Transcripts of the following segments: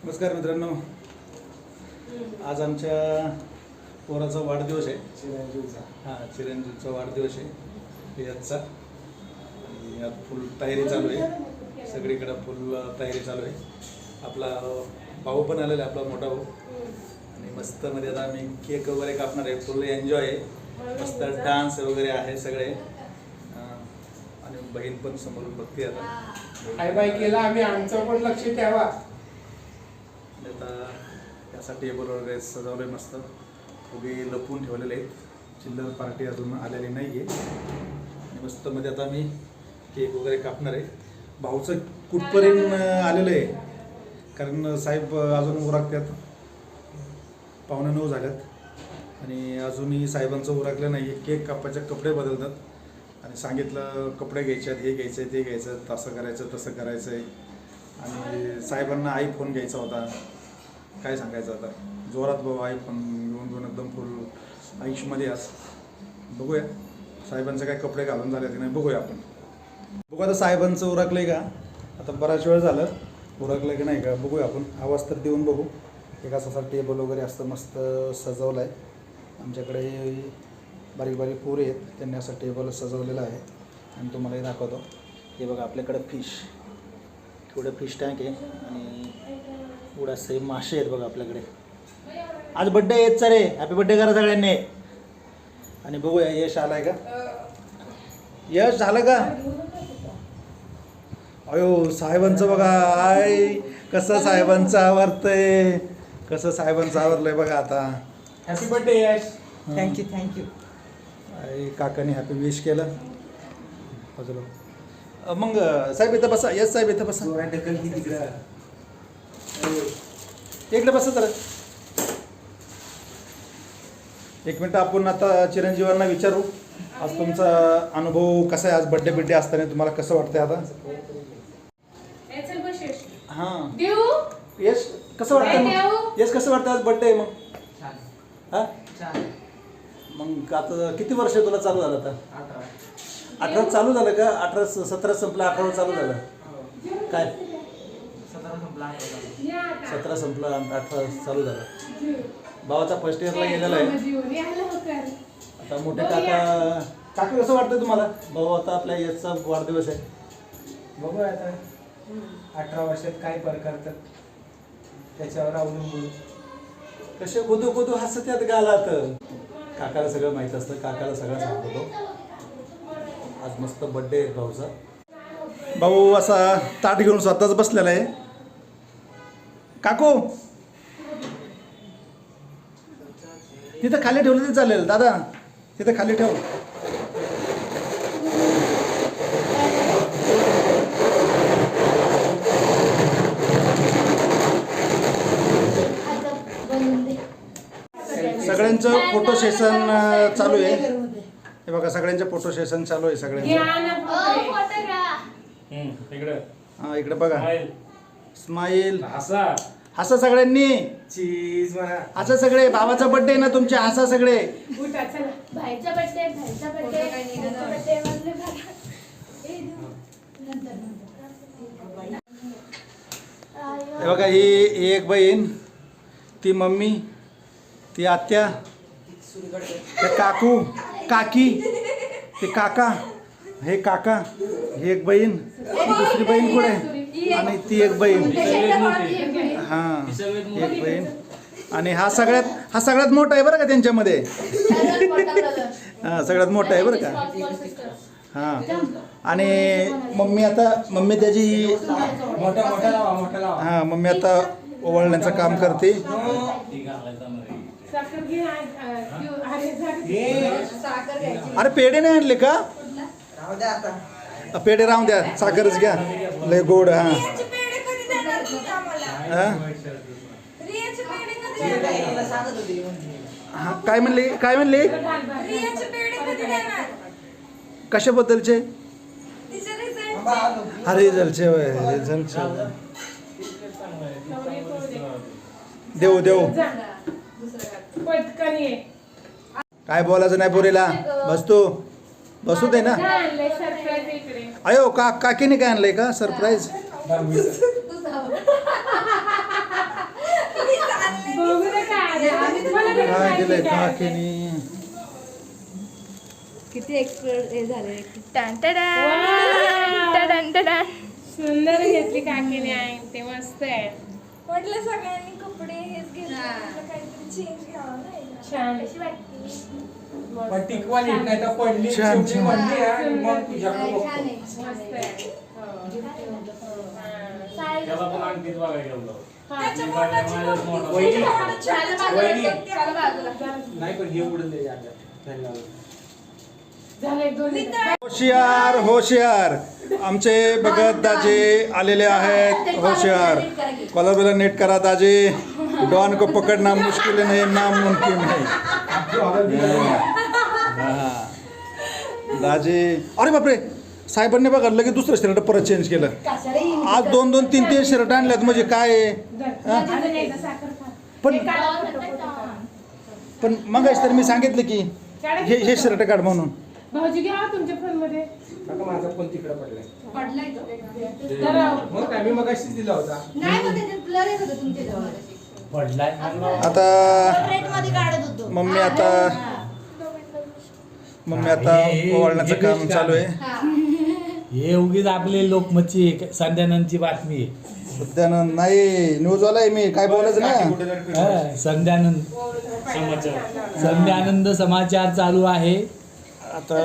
नमस्कार मित्रांनो, आज आमच्या पोराचा वाढदिवस आहे. चिरंजीवचा वाढदिवस आहे याचा. आणि यात फुल तयारी चालू आहे, सगळीकडे फुल तयारी चालू आहे. आपला भाऊ पण आलेला आहे, आपला मोठा भाऊ. आणि मस्त मध्ये आता आम्ही केक वगैरे कापणार आहे. फुल एन्जॉय आहे, मस्त डान्स वगैरे आहे सगळे. आणि बहीण पण समोरून बघते आता. हाय बाय केला आम्ही, आमचं पण लक्ष ठेवा. आता त्याचा टेबल वगैरे सजवलं आहे मस्त. फुगे लपवून ठेवलेले आहेत, चिल्लर पार्टी अजून आलेली नाही आहे. आणि मस्त मध्ये आता मी केक वगैरे कापणार आहे. भाऊचं कुठपर्यंत आलेलं आहे, कारण साहेब अजून उरकतात. 8:45 झाल्यात आणि अजूनही साहेबांचं उरकलं नाही आहे. केक कापायचे कपडे बदलतात आणि सांगितलं कपडे घ्यायचे आहेत, हे घ्यायचं आहे, ते घ्यायचं, तसं करायचं तसं करायचं आहे. आणि साहेबांना आयफोन घ्यायचा होता. काय सांगायचं आता, जोरात भाऊ आयफोन घेऊन एकदम फुल आयुष्यमध्ये आज. बघूया साहेबांचे काय कपडे घालून झाले की नाही, बघूया आपण. बघू आता साहेबांचं उरकलं आहे का. आता बराच वेळ झालं, उरकलं की नाही का बघूया आपण. आवाज तर देऊन बघू. एक असा टेबल वगैरे असतं, मस्त सजवलं आहे. आमच्याकडे बारीक बारीक पोरे आहेत, त्यांनी असं टेबल सजवलेलं आहे. आणि तुम्हालाही दाखवतो. हे बघा आपल्याकडे फिश, थोडं फिश टँक आहे आणि उडासे मासे आहेत बघा आपल्याकडे. आज बड्डे आहेत सर, हॅपी बड्डे करा सगळ्यांनी. आणि बघूया यश आलाय का, यश झालं का. अयो साहेबांचं बघा, आय कसं साहेबांचं आवडतंय, कसं साहेबांचं आवडलंय बघा आता. Happy birthday Yash. Thank you thank you. काकाने हॅपी विश केलं. मग साहेब इथं बसा, यश साहेब इथं बसा. इकडे बसा तर. एक मिनटं आपण आता चिरंजीवांना विचारू, आज तुमचा अनुभव कसा आहे. आज बड्डे बिड्डे असताना तुम्हाला कसं वाटतंय आता. हां यश कसं वाटतं, यश कसं वाटतं आज बड्डे आहे मग. हां मग आता किती वर्ष तुला चालू झालं आता. 18 चालू झालं का. 17 संपलं, 18 चालू झालं काय. 17 संपलं, 18 चालू झालं. भावाचा फर्स्ट इयरला गेलेला आहे. आता मोठे काका कसं वाटतं तुम्हाला. भाऊ आता आपल्या याचा वाढदिवस आहे. बघू आता 18 वर्षात काय फरक करतात त्याच्यावर अवलंबून. कसे कुदू कुदू हसत्यात गालात. काकाला सगळं माहीत असतं, काकाला सगळं सांगतो. आज मस्त बड्डे आहे भाऊचा. भाऊ असा ताट घेऊन स्वतःच बसलेला आहे. काकू तिथं खाली ठेवलं तरी चालेल दादा, तिथं खाली ठेव. सगळ्यांचं फोटो सेशन चालू आहे. हे बघा सगळ्यांचं फोटो सेशन चालू आहे सगळ्यांचं. हां इकडे बघा, स्माईल, हसा सगळ्यांनी. चीज म्हणा. हसा सगळे, भावाचा बर्थडे ना तुमचे, हसा सगळे. भाईचा बर्थडे, भाईचा बर्थडे, हे बघा ही एक बहीण, ती मम्मी, ती आत्या, ते काकू, काकी, ते काका, हे काका, ही एक बहीण, ती दुसरी बहीण कुठे, आणि ती एक बहीण. हां एक बहीण. आणि हा सगळ्यात मोठा आहे बरं का त्यांच्यामध्ये. हां सगळ्यात मोठा आहे बरं का. हां आणि मम्मी त्याची हां मम्मी आता ओवाळण्याचं काम करते. अरे पेढे नाही आणले का. पेढे राहून द्या, साखरच घ्या, लय गोड. हां हां काय म्हणले कशाबद्दलचे. हा रिझल्टचे देऊ काय बोलायचं नाही पोरीला. बसू दे ना. अयो काकीने काय आणलंय का सरप्राईज. दिलंय काकीनी. किती एक्सपर्ट हे झाले. सुंदर घेतली काकीने आई ते मस्त आहे. म्हटलं सगळ्यांनी कपडे हेच घेतले, म्हटलं काहीतरी चेंज घ्यावं ना. छान पण टिकवाली नाही तर पडली छान, शेवटी छान. पडली आणि मग तुझ्याकडे बघतो. मस्त आहे. त्याला पण आणखीच बघायला गेलो. त्याच्या बोटाची नव्हती. वहिनी. वहिनी. चला बाजूला. नाही पण हे उडून दे जागा. धन्यवाद. झालं एक दोन होशियार होशियार आमचे भगत दाजे आलेले आहेत. होशियार कॉलरला नेट करा दाजे. डॉन को पकडना मुश्किल नहीं नामुमकिन है. दाजे अरे बापरे साहेबांनी बघा लगेच दुसरं शर्ट परत चेंज केलं. आज 2-2, 3-3 शर्ट आणल्यात म्हणजे काय आहे? अजून एकदा साखर खा. पण हे काढा. पण मगाशी तर मी सांगितलं की हे शर्ट काढ म्हणून. भाऊजी घ्या तुमच्या फोन मध्ये. काका माझा फोन तिकडे पडलाय. पडलाय तो. तर मग काय मी मगाशीच दिला होता. नाही मग त्याच्यात ब्लर येत होतं तुमच्या जवळ. पडलाय आता मध्ये काढत होतो. मम्मी आता ओवाळण्याचं काम चालू आहे. हे उगीच आपले लोकमतची संध्यानंदची बातमी आहे. उद्यान नाही न्यूजवाला आहे मी काय बोलायचं ना. हा, संध्यानंद संध्यानंद समाचार चालू आहे. आता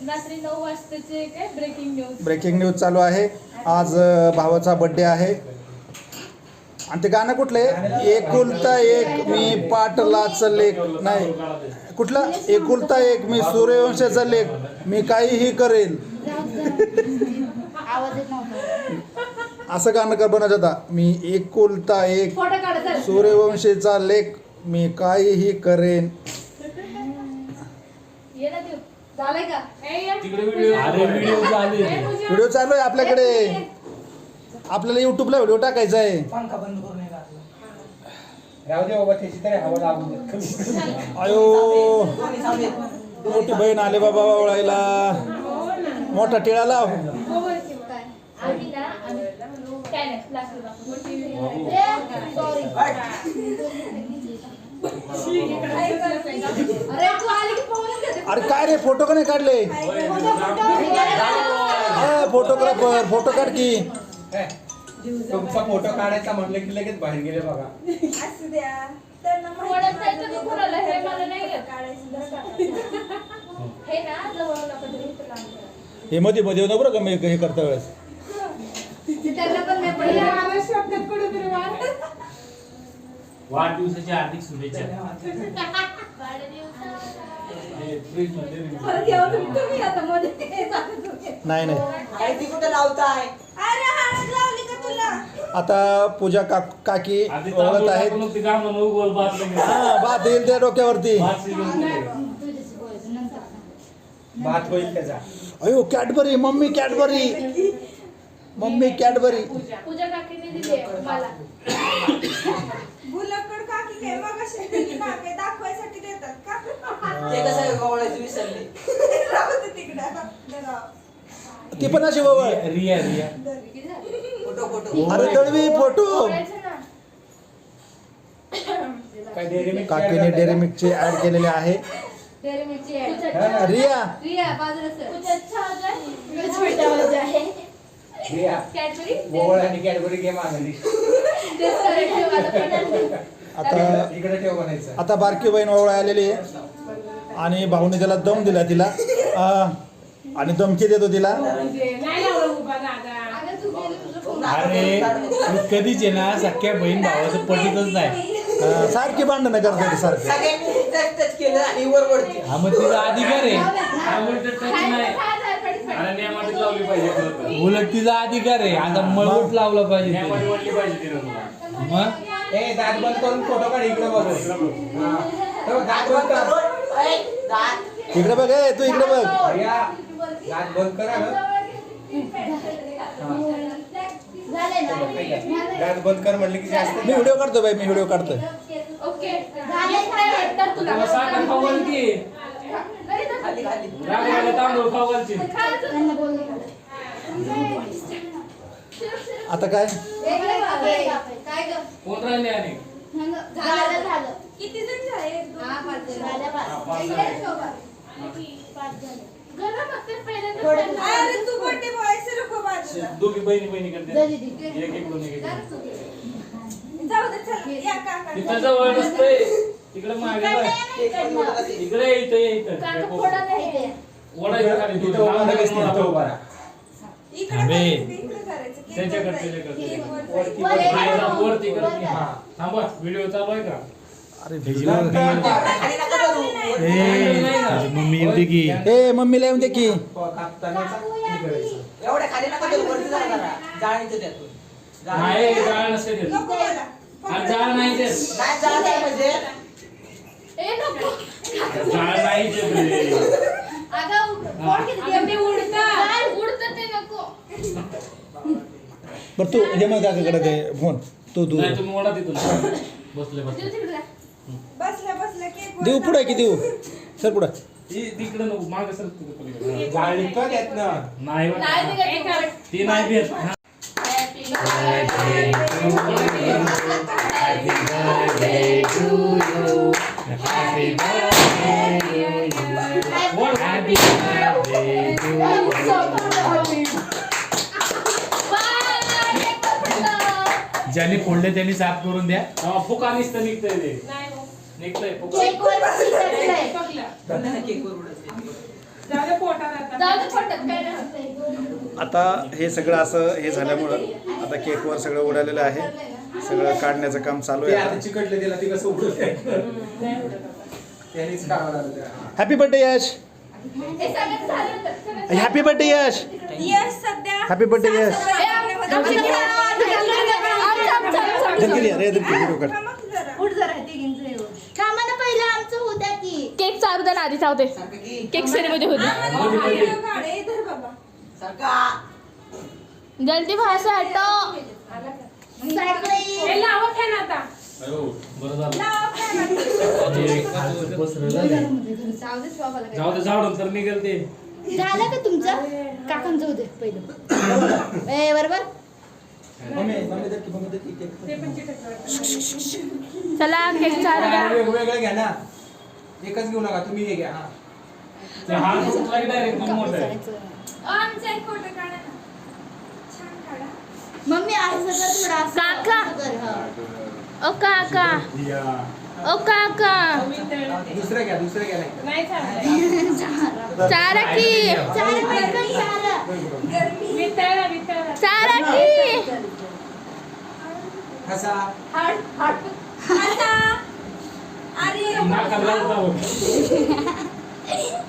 रात्री 9 वाजताचे काय ब्रेकिंग न्यूज. ब्रेकिंग न्यूज चालू आहे. आज भावाचा बर्थडे आहे आणि ते गाणं कुठलं आहे? एकुलता एक मी पाटलाचा लेख नाही कुठलं? एकुलता एक मी सूर्यवंशाचा लेख मी काहीही करेल. आवाज येत नव्हता. असं गाणं कर बनायचं आता. मी एकुलता एक फोटो काढा. सूर्यवंशीचा लेख मी काहीही करेन. ये ना देव. झालंय का? अरे व्हिडिओ चालू आहे. व्हिडिओ चालू आहे आपल्याकडे. आपल्याला युट्यूबला व्हिडिओ टाकायचा आहे. पंखा बंद करून राहू दे बाबा त्याची तरी हवा लागू दे. अयो मोठी बहीण आले बाबा ओळायला. मोठा टिळा लाव. आम्ही ना काय नाही अरे तू आली की पाहूनच घेते. अरे काय रे फोटो का नाही काढले? फोटोग्राफर फोटो काढ की. तुमचा फोटो काढायचा म्हटलं की लगेच बाहेर गेले बघा. असू द्या. त्यांना ओळख जायचं का कोणाला हे मला नाही येत. हे ना जवळ नका तरी इथं लांब करा. हे मध्ये मध्ये होतं बरं का मी हे करता वेळेस. त्यांना पण नाही पडलं. आला शब्दात कुठेतरी वार. वाढदिवसाची हार्दिक शुभेच्छा. परत येऊ तुम्ही आता मध्ये ते जाते तुम्ही. नाही नाही काय ती कुठे लावताय? अरे हळद लावली का तुला? आता पूजा काकी ओळखत आहेत. हा बात येईल त्या डोक्यावरती. बात होईल त्याचा. अयो Cadbury mummy Cadbury mummy Cadbury. Pooja काकीने दिली आहे मला. गुलाबकड काकी काय मग अशी काके दाखवायसाठी देतात का? ते कसं गवळायचं विसरले. राहू दे तिकडं. ती पण अशी बाबा. रिया रिया फोटो फोटो अरे दळवी फोटो. बोलायचं ना. काय डेअरी मिल्क काकीने डेअरी मिल्कची ऍड केलेली आहे. डेअरी मिल्कची आहे. रिया रिया बाजूला सर. पूजा छान आहे. छोटा वाजा आहे. रिया कॅडबरी. गोवळ आणि कॅडबरी गेम आणली. तेच करायचं मला पण आणली. आता इकडे ठेव बनायचं. आता बारकी बहीण ओवळा आलेली आहे आणि भाऊने त्याला दम दिला तिला आणि धमकी देतो तिला. म्हणजे नाही लावलं उभा दादा. अगं तू गेली तुझं फोन. अरे तू कधीच आहे ना सख्या बहीण भावाचं पटतच नाही. सारखी भांडणं करते ती सारखी. सगळ्यांनी टच टच केलं आणि वर वरती. हा मग तिचा अधिकार आहे. उलट तिचा अधिकार आहे. आता मळवट लावला पाहिजे तिने. मग ए दात बंद करून फोटो काढ इकडे बघ. हा. तेव्हा दात बंद कर. ऐ, दात. इकडे बघ तू इकडे बघ. रिया, दात बंद करा ना. झाले ना. दात बंद कर म्हणलं की जास्त मी व्हिडिओ काढतो बाई मी व्हिडिओ काढतोय. ओके. झाले काय तर तुला. साखर खाऊ घालती. खाली खाली. रागवायला तांदूळ खाऊ घालती. त्यांना बोलू नका. आता काय काय ग? कोण राहिले आणि झालं झालं. किती जण झाले? एक, दोन, हा, तीन, पाच जण. चार. झाल्या पाच. एक जण शोभा. पाच झाले. गरम फक्त पहिल्यांदा थोडं. खाल्लं. अरे तू बर्थडे बॉय से रखो बाजूला. दोघी बहिणी करते जा दीदी. एक एक दोन एक जाऊ दे चल या काका. तिथं जवळ नसतंय तिकडे मागे इकडनं जाय. या ना, इकडनं. इकडे इथं काका फोडा नाही ते. ओढायचं खाली तिथं उभा लगेच तिथं उभा राहा. इकडे अबे. करायचं, इकडे करायचं. केक त्याच्याकडे, वर जाईल. त्याच्याकडे. केक वर वर जाईल. ती- वर एक नाही, आहे. वरती कर. वर आहे. थांबा व्हिडिओ चालू आहे का अरे खाली खाली नका करू. मम्मी येऊ दे की ए मम्मीला येऊ दे की कापतानाचा काकू या हे करायचं. एवढ्या खाली नका करू. वरती जा जरा. जाळीचं त्यातून. नाही जाळ नसते देत. नको मला. आणि जाळ नाही देत. नाही जाळ आहे म्हणजे ए नको. जाळ नाही देत रे. अगं फोड किती अगं ते उडतं. उडतं ते नको. बरं तू हे मग काकाकडे ते फोन तू तू नाही तुम्ही ओढा तिथून बसले देऊ बसले तिकडे. बसल्या बसल्या केक वर देऊ पुढे की देऊ सर पुढे तिकडे नको मागे सर तिकडे पलीकडे. जाळ निघतो त्यातनं. नाही बा. नाही ते एक काय ती नाही देत. ज्यांनी फोडले त्यांनी साफ करून द्या. फुका निसतं निघतंय ते नाही हो. निघतंय फुका. केक वर चिकटलंय. पकलं. केकवर उडत. जाऊ दे पोटात आता. जाऊ दे फोडतात काय नाही होत. आता हे सगळं असं हे झाल्यामुळं आता केकवर सगळं उडालेलं आहे सगळं काढण्याचं काम चालू ते आहे आता चिकटलं त्याला ते कसं उडत नाही उडत. त्यानेच काढावं लागलं त्याला. हॅपी बर्थडे यश हे सगळं झालं तर. सगळं हॅपी बर्थडे यश यश सध्या हॅपी बर्थडे यश झालं. अरे व्हिडिओ काढ थांबा की जरा. उठ जरा तिघींचं येऊ. थांबा ना पहिलं आमचं होऊ द्या की. केक चालू द्या ना आधी चावते सारखं की. केक सेरेमनी होती आम्हाला व्हिडिओ काढ. ए, धर बाबा. सारखा. जल्दी भाषा हटो सायकली. हे लावा फॅन आता. अयो, बरं झालं. लावा fan आधी. जाऊ दे बाबाला काय. जाऊ दे जाऊ तर निघेल ते. झालं का तुमचं काकांचं होते पहिलं. ए बरोबर. मम्मी दर की मम्मी दर की केक. ते पण चिकटलं. चला केक चालू द्या वेगवेगळं घ्या ना. एकच घेऊ नका तुम्ही हे घ्या हा. ते हात फुटला की डायरेक्ट मग मोठं आहे. आमचा एक फोटो काढा ना. छान काढा. मम्मी आहे सगळं थोडा असं. काका. कर, हा. ओ काका ओ काका दुसरं घ्या नाही. नाही चाललंय. चारा की चार पटकन चार. वितळा वितळा. चारा की हसा. आता अरे नाकाला जाऊ.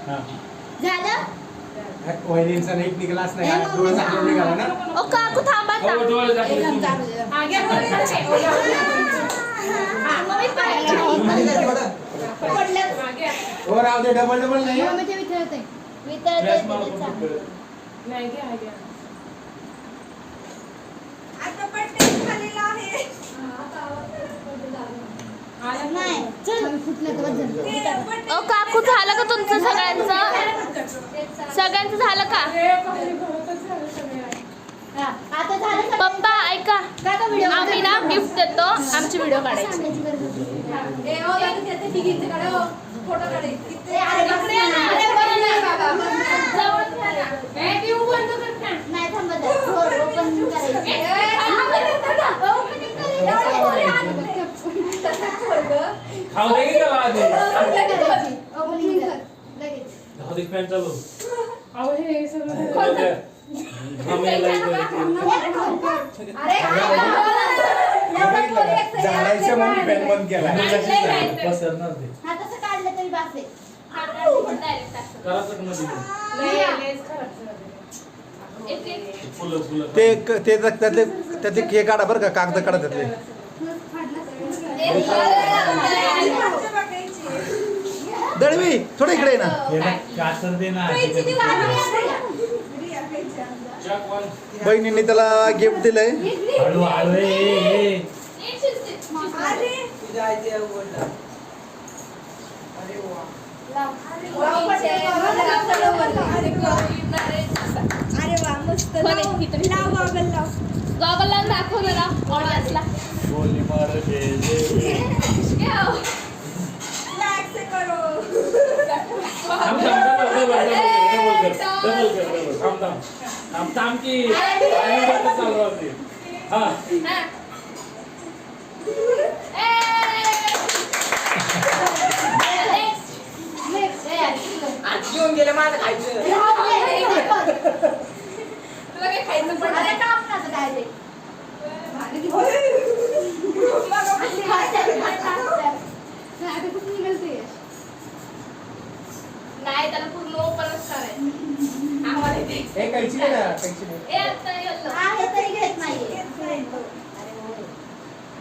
हा. झालं. वहिनींचा नीट निघालाच नाही. डोळे झाकून निघाला ना. ओ काकू थांबा हो, डोळे झाकले एकदम तुम्ही. चालू दे. आगे मम्मी पाहिलं. आणि जर थोडं. पडलं. आगे. हो राहू दे डबल नाही हा. मम्मी ते वितळते. वितळते गॅस ते मारून चालू. फुटलं. नाही घ्या आगे. आता बर्थडे झालेला आहे. आला नाही चल फुटलं तर बस ते झालं. birthday ओ काकू झालं का तुमचं सगळ्यांचं झालं का अरे बापरे, बहुतच झालं सगळं. हा, आता झालं सगळं. पप्पा ऐका काका व्हिडिओ आम्ही ना गिफ्ट देतो आमची व्हिडिओ काढायची सांगायची गरज होती. ए, ओ, दादा, त्याचे तिघींचे काढा, ओ. फोटो काढायचे. ए, अरे बस ना. अरे बस ना बाबा. जवळ घ्या ना. ए, ती बंद कर ना. नाही थांबत आहे. हो, open करायचं. Opening करायचं. खाऊ दे की त्याला आधी. Opening कर. लगेच. जाऊ दे फॅन चालू. अहो, हे सगळं जाऊ दे. आम्ही लाईट झाडायचं म्हणून पॅन बंद केला. पसरणार ते. हा, तसं काढलं तरी बास आहे. करायचं का मध्ये? लेस खराब झालं. फुलं फुलं. त्यातले केक काढा बरं का कागद काढा त्यातले खालचं बघायची. दळवी थोडं इकडे ये ना याला कातर दे ना. खायची ती रिया खायची. चक वन. बहिणींनी त्याला गिफ्ट दिलंय हळू हळू ए. अरे तुझ्या आईचे उघडलं. अरे वा. अरे वा मस्त कोण आहे? लाव इकडे. लाव गॉगल लाव. गॉगल लावून दाखव जरा ऑडियन्सला बोली मार दे दे. थांब की आणि बरं चालू होते हा हा. आज घेऊन गेले माझं खायचं. तुला काय खायचं पण अरे नाही? काम कसं काय ते? आता कुठं निघालते? नाही त्याला पूर्ण ओपनच करायचं आम्हाला इथे. हे कैची घे ना, कैची घे. ए, आता येतो. आहे तरी घेत नाहीये. घेत नाही तो.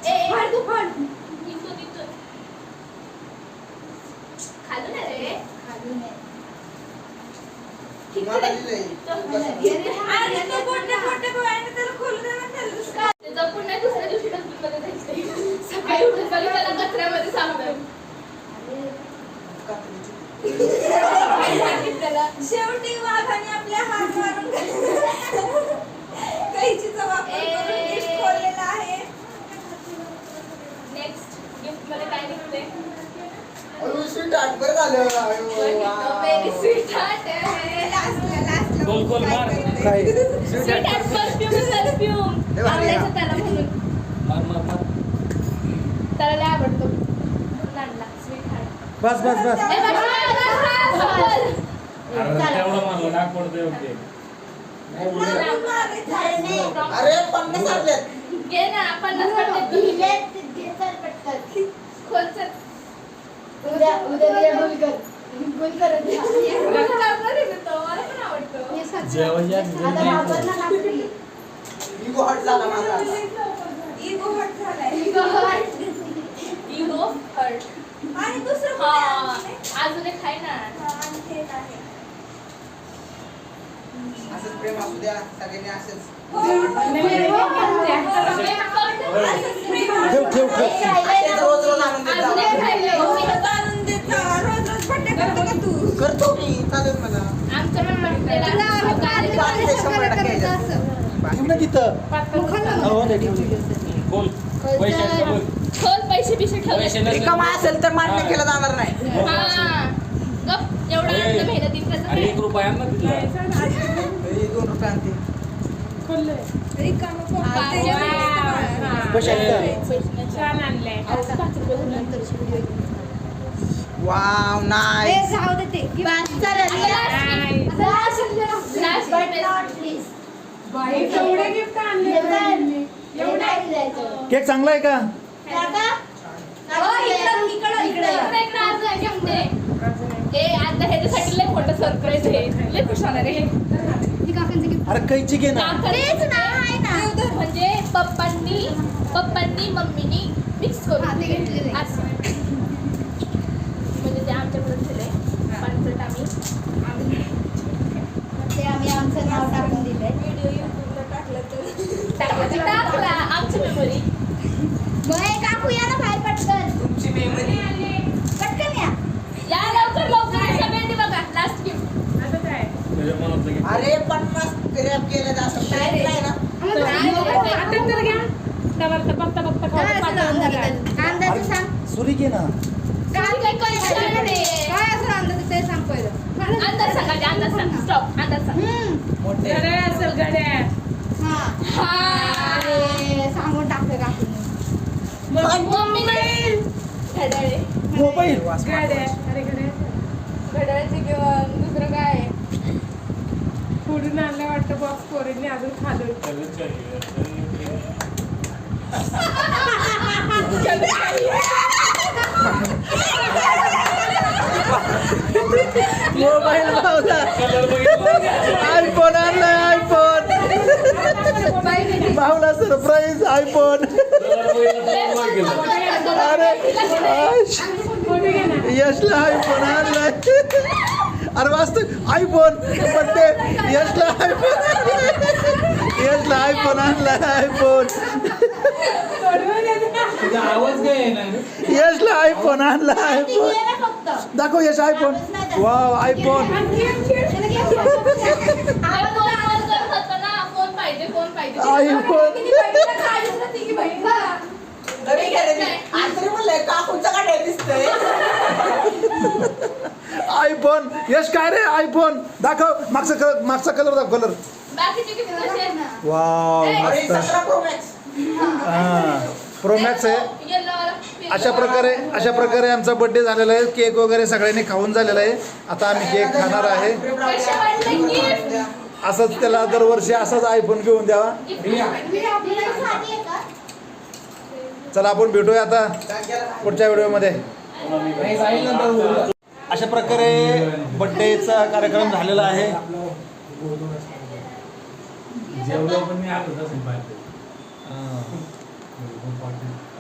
ए, फाड तू फाड. इथून, इथून. खालून आहे रे. खालून आहे. मला दिलंय. अरे तो मोठे मोठे डोळ्याने त्याला खोलू दे ना त्याला दुसरं. ते जपून नाही दुसऱ्या दिवशी डस्टबिनमध्ये जायचंय. सकाळी उठून पहिले त्याला कचऱ्यामध्ये सांगतात. काय सांगितलं त्याला? शेवटी वाघाने आपल्या हात मारून कैचीचा वापर करून डिश खोललेला आहे. नेक्स्ट गिफ्ट मध्ये काय निघते? अरे, sweetheart, बरं झालं. अयो, वा. व्हेरी स्वीट हार्ट आहे. लास्टला गोल गोल मार. काय? स्वीट हार्ट परफ्यूम हे बघा, आवडायचं त्याला म्हणून. मार मार मार त्याला लय आवडतो नांडला स्वीट हार्ट. बस बस बस. ए बस सफल. अरे तेवढं मारलं डाग पडतोय ओके अरे 50 आपल्यात. घे ना 50 पडते घे चल पटकन. खोल चल. उद्या उद्या गोल कर. गोल करत जा. चांगलं आहे तो मला पण आवडतो. जेवायच्या आता वापरला लागली. इगो हट झाला माझा. इगो हट झालाय. Ego hurt. आणि दुसरं हा कोणी आहे? अजून एक आहे ना. हा, आणि ते एक आहे. असंच प्रेम असू द्या सगळ्यांनी असंच. ठेव ठेव ठेव. असेच रोज रोज आणून देत अजून एक जा. राहिलंय. रोज आणून देत जा. रोज रोज बड्डे करतो का तू? करतो मी चालेल मला. आमच्या पण बर्थडेला चालते 100% ह्याच्यात. ठेव ना तिथं. हो दे ठेव दे. बोल पैशाचं बोल खोल पैसे बिशे ठेवले. पैसे नसेल रिकामा असेल तर मान्य केलं जाणार नाही. हा गप एवढा ए, मेहनतीत त्याचं अरे काय? 1 रुपया आण ना तुझा तरी 2 रुपये आणते. रिकामं पोट हा, पाहिजे. कशात? छान आणलंय. Wow nice. जाऊ दे ते. Last But best. not least. बाई केवढे गिफ्ट आणले एवढं केक चांगला आहे का? काका हो, इकडं, इकडं अजून एक gift आहे. ए, आता ह्याच्यासाठी लय मोठं सरप्राईज आहे. लय खुश होणार आहे. अरे कैची घे ना. तेच ना आहे ना. म्हणजे पप्पांनी मम्मीनी मिक्स करून दिले. असं. म्हणजे ते आमच्याकडे दिलंय. कॉन्सर्ट आम्ही ते आम्ही आमचं नाव टाकून दिलंय. व्हिडिओ युट्यूबला टाकला तर टाकला आमची मेमरी. काकू या ना बाहेर पटकन. तुमची मेमरी. पटकन या. या लवकर लवकर सगळ्यांनी बघा लास्ट गिफ्ट. आता काय तुझ्या मनातलं घे. अरे 50 ग्रॅब केलं जातं. काय रे? नाही ना. आता तर घ्या त्यावर तर बघता बघता अंदाज सांग. सुरी घे ना. काय असं अंदाज ते सांग पहिलं. अंदाज सांगा ते अंदाज सांग. स्टॉप अंदाज सांग. मोठे. घड्याळ असेल घड्याळ. हा अरे सांगून टाकलं काकू. मम्मीने घड्याळे मोबाईल. घड्याळ अरे घड्याळ घड्याळचे किंवा दुसरं काय आहे? पुढून आणलं वाटतं बॉक्स पोरींनी अजून खाल्लं. मोबाईल लावला. आयफोन आणलाय आयफोन. भावला सरप्राईज आयफोन. अरे फोटो घे ना. यशला आयफोन आणलाय. अरे वास्तव आयफोन बड्डे. यशला आयफोन. यशला आयफोन आणलाय आयफोन. तुझा आवाज काय आहे ना यशला आयफोन आणला आयफोन. ये ना फक्त. दाखव यश आयफोन. Wow iPhone. फोन पाहिजे फोन पाहिजे. आयफोन. नवीन घ्या रे मी. आज तरी म्हणलंय काकूंचा गाड्या दिसतंय. आयफोन. यश काय रे आयफोन दाखव. मागचा कलर दाखव कलर. बाकीचे गिफ्ट कसे आहेत? वाव ए, मस्त 17 Pro Max. प्रो मॅक्स आहे. Yellow वाला, pink अशा प्रकारे आमचा बर्थडे झालेला आहे. केक वगैरे सगळ्यांनी खाऊन झालेला आहे. आता आम्ही केक खाणार आहे. कसे वाटले गिफ्ट? असंच त्याला दरवर्षी असाच आयफोन घेऊन द्यावा. चला आपण भेटूया आता पुढच्या व्हिडिओमध्ये. अशा प्रकारे बर्थडेचा कार्यक्रम झालेला आहे. जेवलो पण मी आलो तसं पाहिजे.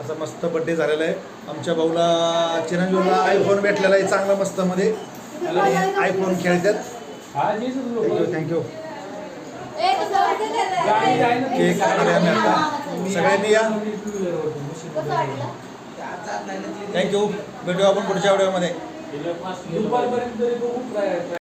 असा मस्त बर्थडे झालेला आहे. आमच्या भाऊला चिरंजीवला आयफोन भेटलेला आहे चांगला मस्त मध्ये. आयफोन खेळतात. हा जेच थँक्यू. ए, कसं वाटलं त्याला? गाडी आहे ना केक खाणार आहे आम्ही आता. सगळ्यांनी या. कसं वाटलं? थँक्यू. भेटू आपण पुढच्या व्हिडिओमध्ये. दुपारपर्यंत तरी बघू